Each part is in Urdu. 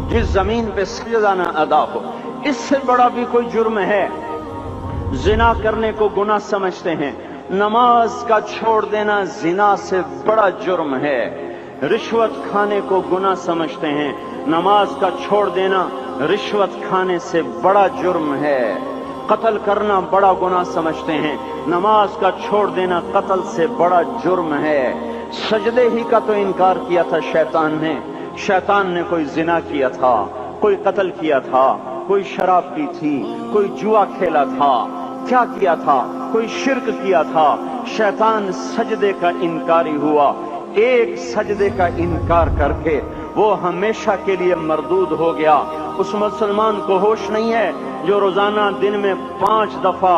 جس زمین پہ سجدہ نہ ادا ہو، اس سے بڑا بھی کوئی جرم ہے؟ زنا کرنے کو گناہ سمجھتے ہیں، نماز کا چھوڑ دینا زنا سے بڑا جرم ہے۔ رشوت کھانے کو گناہ سمجھتے ہیں، نماز کا چھوڑ دینا رشوت کھانے سے بڑا جرم ہے۔ قتل کرنا بڑا گناہ سمجھتے ہیں، نماز کا چھوڑ دینا قتل سے بڑا جرم ہے۔ سجدے ہی کا تو انکار کیا تھا شیطان نے کوئی زنا کیا تھا، کوئی قتل کیا تھا، کوئی شراب پی تھی، کوئی جوا کھیلا تھا، کیا کیا تھا؟ کوئی شرک کیا تھا۔ شیطان سجدے کا انکاری ہوا، ایک سجدے کا انکار کر کے وہ ہمیشہ کے لیے مردود ہو گیا۔ اس مسلمان کو ہوش نہیں ہے جو روزانہ دن میں 5 دفعہ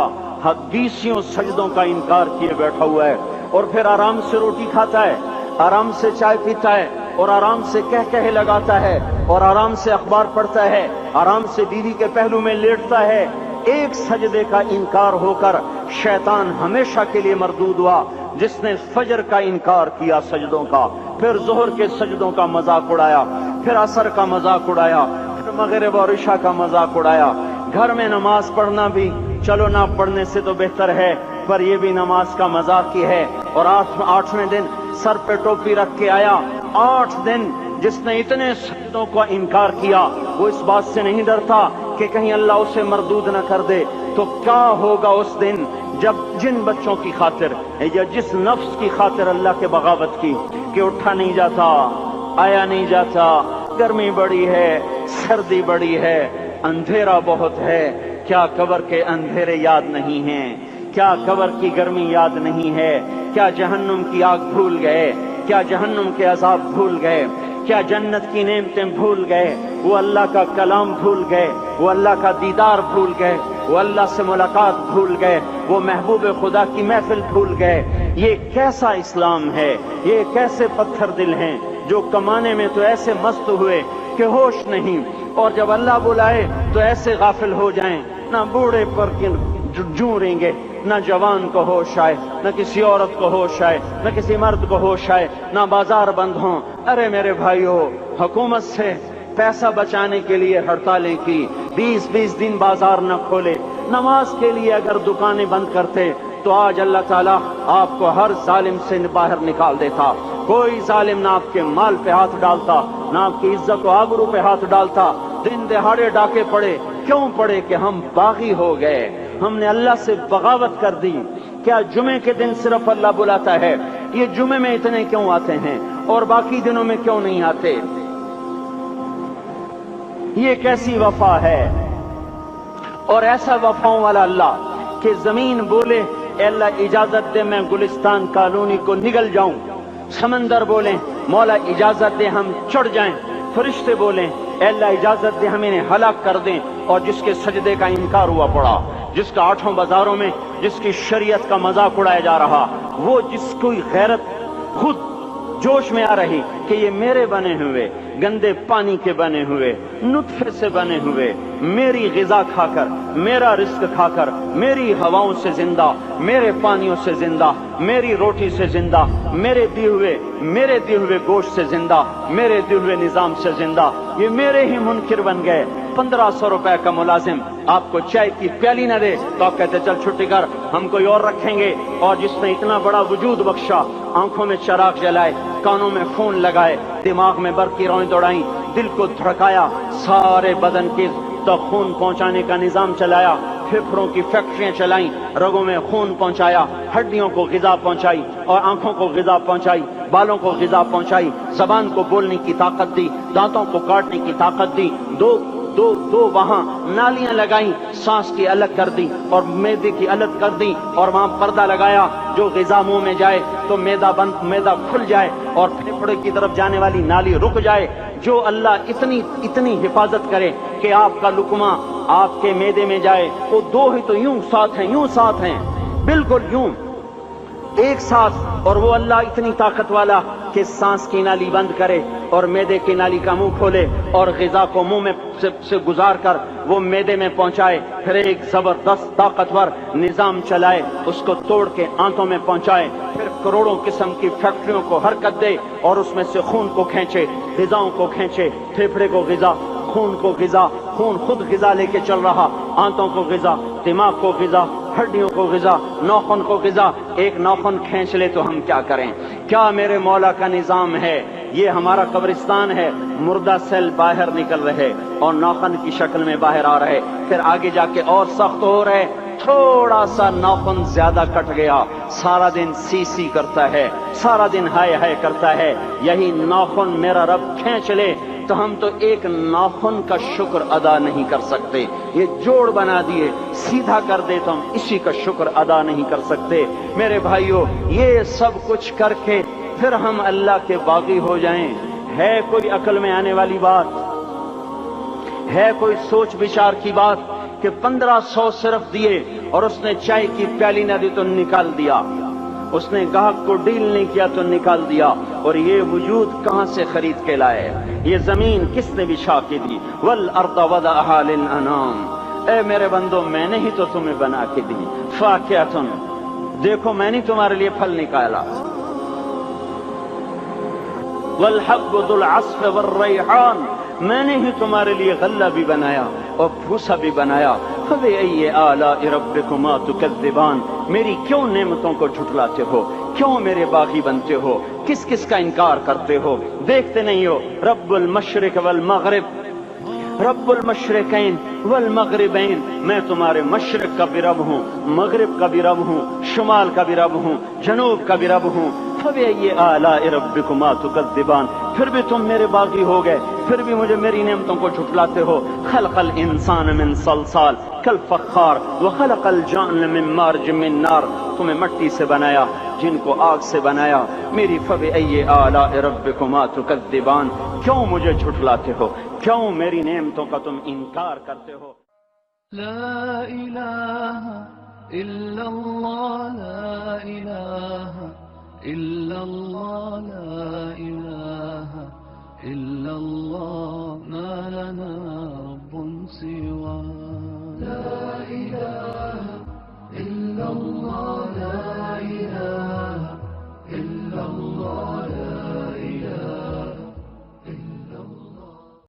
20 سجدوں کا انکار کیے بیٹھا ہوا ہے، اور پھر آرام سے روٹی کھاتا ہے، آرام سے چائے پیتا ہے، اور آرام سے کہے لگاتا ہے، اور آرام سے اخبار پڑھتا ہے، آرام سے بیوی کے پہلو میں لیٹتا ہے۔ ایک سجدے کا انکار ہو کر شیطان ہمیشہ کے لیے مردود ہوا۔ جس نے فجر کا انکار کیا سجدوں کا، پھر ظہر کے سجدوں کا مذاق اڑایا، پھر عصر کا مذاق اڑایا، پھر مغرب اور عشاء کا مذاق اڑایا۔ گھر میں نماز پڑھنا بھی چلو نہ پڑھنے سے تو بہتر ہے، پر یہ بھی نماز کا مذاق ہی ہے۔ اور 8ویں دن سر پہ ٹوپی رکھ کے آیا۔ 8 دن جس نے اتنے سجدوں کا انکار کیا، وہ اس بات سے نہیں ڈرتا کہ کہیں اللہ اسے مردود نہ کر دے۔ تو کیا ہوگا اس دن جب جن بچوں کی خاطر یا جس نفس کی خاطر اللہ کے بغاوت کی کہ اٹھا نہیں جاتا، آیا نہیں جاتا، گرمی بڑی ہے، سردی بڑی ہے، اندھیرا بہت ہے، کیا قبر کے اندھیرے یاد نہیں ہیں؟ کیا قبر کی گرمی یاد نہیں ہے؟ کیا جہنم کی آگ بھول گئے؟ کیا جہنم کے عذاب بھول گئے؟ کیا جنت کی نعمتیں بھول گئے؟ وہ اللہ کا کلام بھول گئے، وہ اللہ کا دیدار بھول گئے، وہ اللہ سے ملاقات بھول گئے، وہ محبوب خدا کی محفل بھول گئے۔ یہ کیسا اسلام ہے؟ یہ کیسے پتھر دل ہیں جو کمانے میں تو ایسے مست ہوئے کہ ہوش نہیں، اور جب اللہ بلائے تو ایسے غافل ہو جائیں، نہ بوڑھے پر جوں گے، نہ جوان کو ہوش آئے، نہ کسی عورت کو ہوش آئے، نہ کسی مرد کو ہوش آئے، نہ بازار بند ہوں۔ ارے میرے بھائیو، حکومت سے پیسہ بچانے کے لیے ہڑتالیں کی، 20 دن بازار نہ کھولے، نماز کے لیے اگر دکانیں بند کرتے تو آج اللہ تعالیٰ آپ کو ہر ظالم سے باہر نکال دیتا۔ کوئی ظالم نہ آپ کے مال پہ ہاتھ ڈالتا، نہ آپ کی عزت و آبرو پہ ہاتھ ڈالتا۔ دن دہاڑے ڈاکے پڑے، کیوں پڑے؟ کہ ہم باغی ہو گئے، ہم نے اللہ سے بغاوت کر دی۔ کیا جمعے کے دن صرف اللہ بلاتا ہے؟ یہ جمعے میں اتنے کیوں آتے ہیں اور باقی دنوں میں کیوں نہیں آتے؟ یہ کیسی وفا ہے؟ اور ایسا وفاؤں والا اللہ کہ زمین بولے اے اللہ اجازت دے میں گلستان کالونی کو نگل جاؤں، سمندر بولیں مولا اجازت دے ہم چڑھ جائیں، فرشتے بولیں اے اللہ اجازت دے ہم انہیں ہلاک کر دیں۔ اور جس کے سجدے کا انکار ہوا پڑا، جس کا 8 بازاروں میں جس کی شریعت کا مذاق اڑایا جا رہا، وہ جس کوئی غیرت خود جوش میں آ رہی کہ یہ میرے بنے ہوئے گندے پانی کے بنے ہوئے نطفے سے بنے ہوئے میری غذا کھا کر، میرا رزق کھا کر، میری ہواؤں سے زندہ، میرے پانیوں سے زندہ، میری روٹی سے زندہ، میرے دیے ہوئے گوشت سے زندہ، میرے دیے ہوئے نظام سے زندہ، یہ میرے ہی منکر بن گئے۔ 1500 روپے کا ملازم آپ کو چائے کی پیالی نہ دے تو آپ کہتے چل چھٹی کر، ہم کوئی اور رکھیں گے۔ اور جس نے اتنا بڑا وجود بخشا، آنکھوں میں چراغ جلائے، کانوں میں فون لگائے، دماغ میں برقی روئیں دوڑائیں، دل کو دھڑکایا، سارے بدن کے تک خون پہنچانے کا نظام چلایا، پھیپھڑوں کی فیکٹریاں چلائیں، رگوں میں خون پہنچایا، ہڈیوں کو غذا پہنچائی اور آنکھوں کو غذا پہنچائی، بالوں کو غذا پہنچائی، زبان کو بولنے کی طاقت دی، دانتوں کو کاٹنے کی طاقت دی، دو وہاں نالیاں لگائیں، سانس کی الگ کر دی اور معدے کی الگ کر دی، اور وہاں پردہ لگایا، جو غذا منہ میں جائے تو معدہ کھل جائے اور پھیپھڑے کی طرف جانے والی نالی رک جائے۔ جو اللہ اتنی حفاظت کرے کہ آپ کا لقمہ آپ کے معدے میں جائے، وہ 2 ہی تو یوں ساتھ ہیں، بالکل یوں ایک ساتھ، اور وہ اللہ اتنی طاقت والا کہ سانس کی نالی بند کرے اور معدے کی نالی کا منہ کھولے اور غذا کو منہ میں سے گزار کر وہ معدے میں پہنچائے، پھر ایک زبردست طاقتور نظام چلائے، اس کو توڑ کے آنتوں میں پہنچائے، پھر کروڑوں قسم کی فیکٹریوں کو حرکت دے اور اس میں سے خون کو کھینچے، غذاؤں کو کھینچے، پھیپھڑے کو غذا، خون کو غذا، خون خود غذا لے کے چل رہا، آنتوں کو غذا، دماغ کو غذا، ہڈیوں کو غذا، ناخن کو غذا۔ ایک ناخن کھینچ لے تو ہم کیا کریں؟ کیا میرے مولا کا نظام ہے؟ یہ ہمارا قبرستان ہے، مردہ سیل باہر نکل رہے اور ناخن کی شکل میں باہر آ رہے، پھر آگے جا کے اور سخت ہو رہے، تھوڑا سا ناخن زیادہ کٹ گیا، سارا دن سی سی کرتا ہے، سارا دن ہائے ہائے کرتا ہے۔ یہی ناخن میرا رب کھینچ لے تو ہم تو ایک ناخن کا شکر ادا نہیں کر سکتے۔ یہ جوڑ بنا دیے، سیدھا کر دے تو ہم اسی کا شکر ادا نہیں کر سکتے۔ میرے بھائیو، یہ سب کچھ کر کے پھر ہم اللہ کے باغی ہو جائیں، ہے کوئی عقل میں آنے والی بات؟ ہے کوئی سوچ بچار کی بات کہ 1500 صرف دیے اور اس نے چائے کی پیالی نہ دی تو نکال دیا، اس نے گاہک کو ڈیل نہیں کیا تو نکال دیا، اور یہ وجود کہاں سے خرید کے لائے؟ یہ زمین کس نے بچھا کے دی؟ والارض وضعها للانام۔ اے میرے بندو، میں نے ہی تو تمہیں بنا کے دی۔ فاکہۃ، دیکھو میں نے تمہارے لیے پھل نکالا، والحب ذو العصف والریحان، میں نے ہی تمہارے لیے غلہ بھی بنایا اور بھوسا بھی بنایا۔ فبأي آلاء ربكما تكذبان، میری کیوں نعمتوں کو جھٹلاتے ہو؟ کیوں میرے باغی بنتے ہو؟ کس کس کا انکار کرتے ہو؟ دیکھتے نہیں ہو رب المشرق والمغرب، رب المشرقین والمغربین، میں تمہارے مشرق کا بھی رب ہوں، مغرب کا بھی رب ہوں، شمال کا بھی رب ہوں، جنوب کا بھی رب ہوں۔ فبأي آلاء ربكما تكذبان، پھر بھی تم میرے باغی ہو گئے، پھر بھی مجھے میری نعمتوں کو جھٹلاتے ہو۔ خلق الانسان من صلصال کالفخار وخلق الجان من مارج من نار، تمہیں مٹی سے بنایا، جن کو آگ سے بنایا۔ میری فبأي آلاء ربكما تكذبان، کیوں مجھے جھٹلاتے ہو؟ کیوں میری نعمتوں کا تم انکار کرتے ہو؟ لا الہ الا اللہ، لا الہ الا اللہ، لا